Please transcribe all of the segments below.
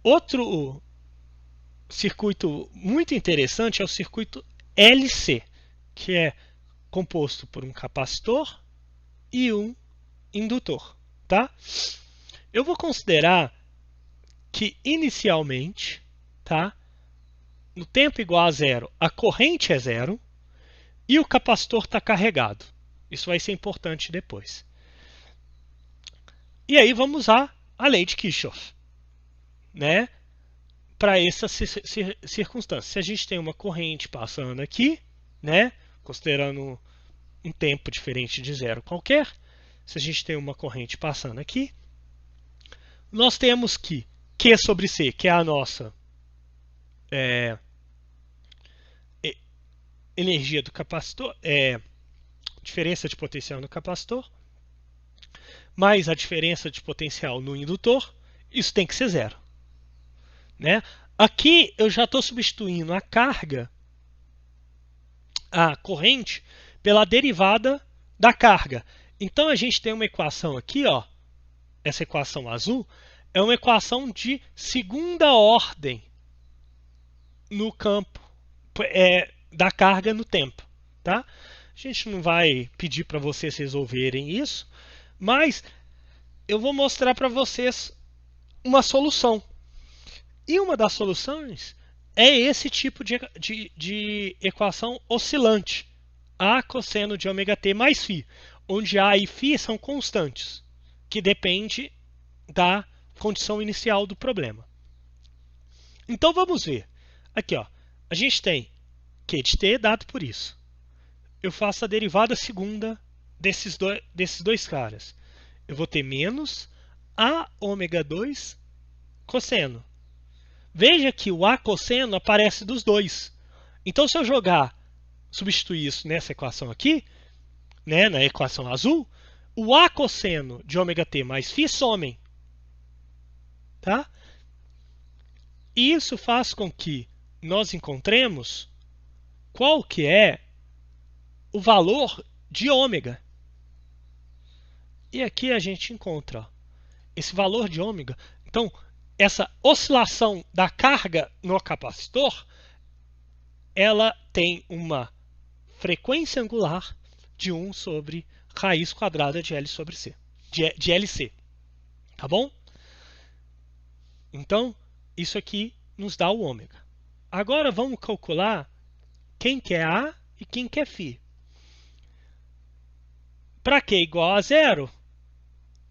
Outro circuito muito interessante é o circuito LC, que é composto por um capacitor e um indutor, tá? Eu vou considerar que inicialmente, tá, no tempo igual a zero, a corrente é zero e o capacitor está carregado. Isso vai ser importante depois. E aí vamos usar a lei de Kirchhoff, né, para essa circunstância. Se a gente tem uma corrente passando aqui, né, considerando um tempo diferente de zero qualquer, se a gente tem uma corrente passando aqui, nós temos que Q sobre C, que é a nossa energia do capacitor, diferença de potencial no capacitor, mais a diferença de potencial no indutor, isso tem que ser zero, né? Aqui eu já estou substituindo a carga, a corrente, pela derivada da carga. Então a gente tem uma equação aqui, ó, essa equação azul, é uma equação de segunda ordem no campo da carga no tempo, tá? A gente não vai pedir para vocês resolverem isso, mas eu vou mostrar para vocês uma solução. E uma das soluções é esse tipo de equação oscilante, A cosseno de ômega t mais φ, onde A e φ são constantes, que depende da condição inicial do problema. Então vamos ver. Aqui, ó, a gente tem Q de t dado por isso. Eu faço a derivada segunda desses dois caras. Eu vou ter menos A ômega 2 cosseno. Veja que o A cosseno aparece dos dois. Então, se eu substituir isso nessa equação aqui, né, na equação azul, o A cosseno de ômega t mais φ somem. Tá? E isso faz com que nós encontremos qual que é o valor de ômega. E aqui a gente encontra, ó, esse valor de ômega. Então, essa oscilação da carga no capacitor, ela tem uma frequência angular de 1 sobre raiz quadrada de L sobre C, de LC. Tá bom? Então, isso aqui nos dá o ômega. Agora vamos calcular quem que é A e quem que é φ. Para Q igual a zero,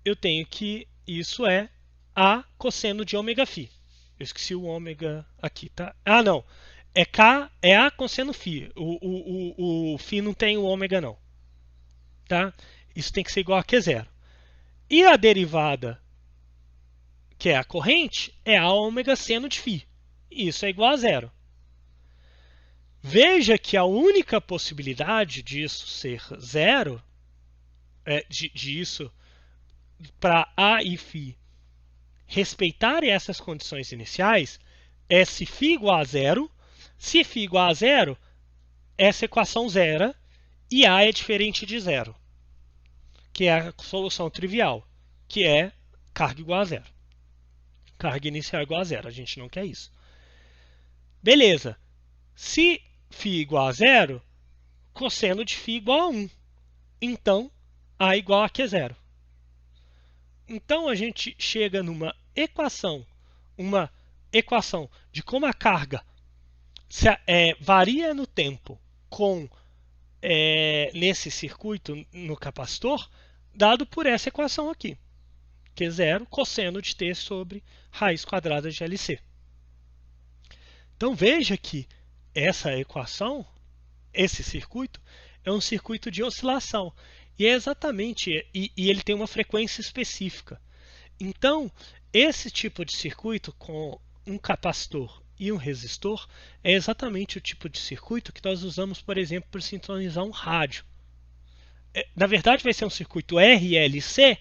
eu tenho que isso é A cosseno de ômega φ. Eu esqueci o ômega aqui, tá? Ah, não. É A cosseno φ. O φ não tem o ômega, não. Tá? Isso tem que ser igual a Q0. E a derivada, que é a corrente, é A ômega seno de φ. Isso é igual a zero. Veja que a única possibilidade disso ser zero, disso para A e φ respeitarem essas condições iniciais, é se φ igual a zero. Se φ igual a zero, essa equação zera e A é diferente de zero, que é a solução trivial, que é carga igual a zero. Carga inicial igual a zero, a gente não quer isso. Beleza. Se φ igual a zero, cosseno de φ igual a 1. Então, A igual a Q0. Então, a gente chega numa equação de como a carga varia no tempo nesse circuito no capacitor, dado por essa equação aqui. Q0 cosseno de t sobre raiz quadrada de LC. Então, veja que essa equação, esse circuito, é um circuito de oscilação. E é exatamente, e ele tem uma frequência específica. Então, esse tipo de circuito com um capacitor e um resistor é exatamente o tipo de circuito que nós usamos, por exemplo, para sintonizar um rádio. Na verdade, vai ser um circuito RLC,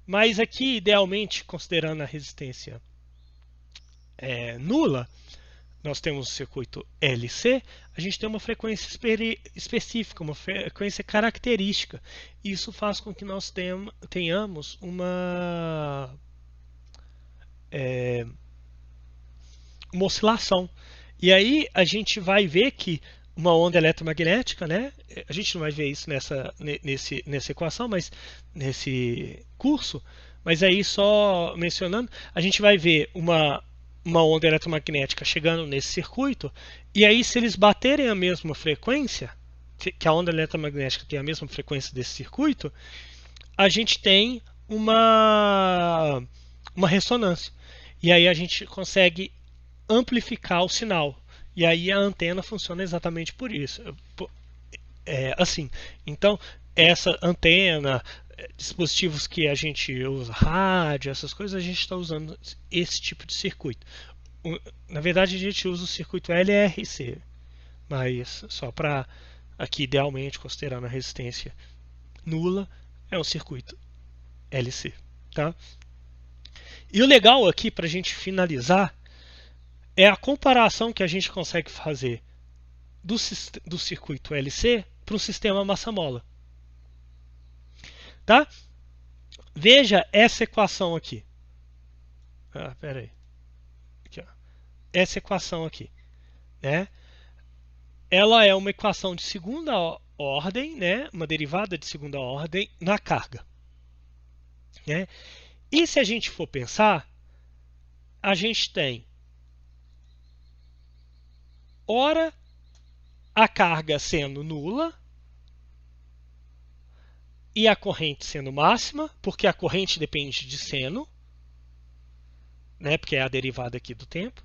mas aqui, idealmente, considerando a resistência nula, nós temos o circuito LC, a gente tem uma frequência específica, uma frequência característica. Isso faz com que nós tenhamos uma oscilação. E aí a gente vai ver que uma onda eletromagnética, né? A gente não vai ver isso nessa equação, mas nesse curso, mas aí só mencionando, a gente vai ver uma onda eletromagnética chegando nesse circuito, e aí se eles baterem a mesma frequência, que a onda eletromagnética tem a mesma frequência desse circuito, a gente tem uma ressonância. E aí a gente consegue amplificar o sinal. E aí a antena funciona exatamente por isso. Assim, então essa antena, dispositivos que a gente usa, rádio, essas coisas, a gente está usando esse tipo de circuito. Na verdade, a gente usa o circuito LRC, mas só para aqui, idealmente, considerando a resistência nula, é um circuito LC. Tá? E o legal aqui, para a gente finalizar, é a comparação que a gente consegue fazer do circuito LC para o sistema massa-mola. Tá? Veja essa equação aqui. Pera aí. Aqui, ó. Essa equação aqui, né? Ela é uma equação de segunda ordem, né? Uma derivada de segunda ordem na carga, né? E se a gente for pensar, a gente tem ora a carga sendo nula e a corrente sendo máxima, porque a corrente depende de seno, né, porque é a derivada aqui do tempo.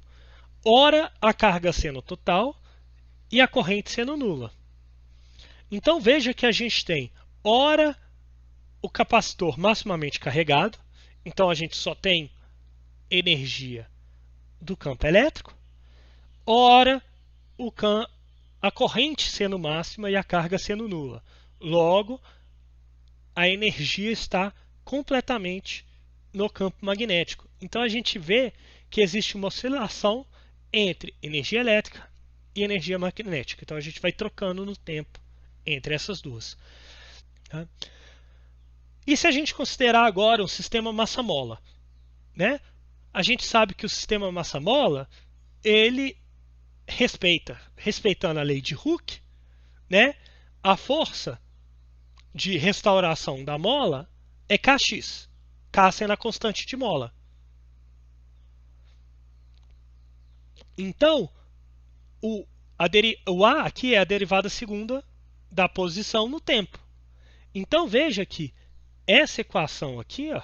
Ora a carga sendo total e a corrente sendo nula. Então veja que a gente tem ora o capacitor maximamente carregado, então a gente só tem energia do campo elétrico, ora a corrente sendo máxima e a carga sendo nula. Logo, a energia está completamente no campo magnético. Então a gente vê que existe uma oscilação entre energia elétrica e energia magnética. Então a gente vai trocando no tempo entre essas duas. Tá? E se a gente considerar agora um sistema massa-mola, né? A gente sabe que o sistema massa-mola, ele respeitando a lei de Hooke, né? A força de restauração da mola é Kx, K sendo a constante de mola. Então, o A aqui é a derivada segunda da posição no tempo. Então veja que essa equação aqui, ó,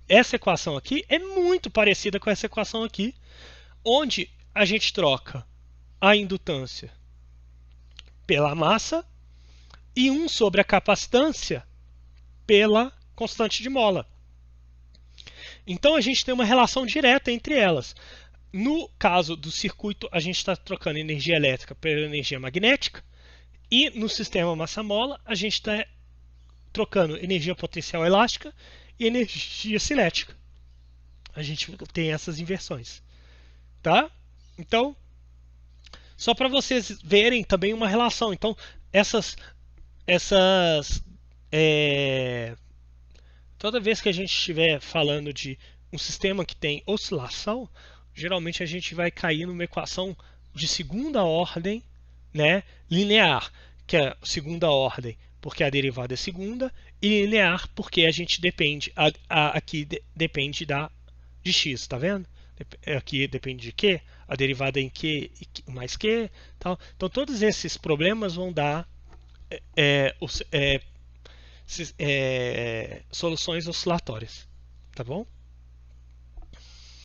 essa equação aqui é muito parecida com essa equação aqui, onde a gente troca a indutância pela massa e 1 sobre a capacitância pela constante de mola. Então a gente tem uma relação direta entre elas. No caso do circuito, a gente está trocando energia elétrica pela energia magnética, e no sistema massa-mola, a gente está trocando energia potencial elástica e energia cinética. A gente tem essas inversões. Tá? Então, só para vocês verem também uma relação. Então, toda vez que a gente estiver falando de um sistema que tem oscilação, geralmente a gente vai cair numa equação de segunda ordem, né, linear, que é segunda ordem porque a derivada é segunda, e linear porque a gente depende, aqui depende de x, tá vendo? Aqui depende de q, a derivada em q mais q, tal. Então todos esses problemas vão dar soluções oscilatórias, tá bom?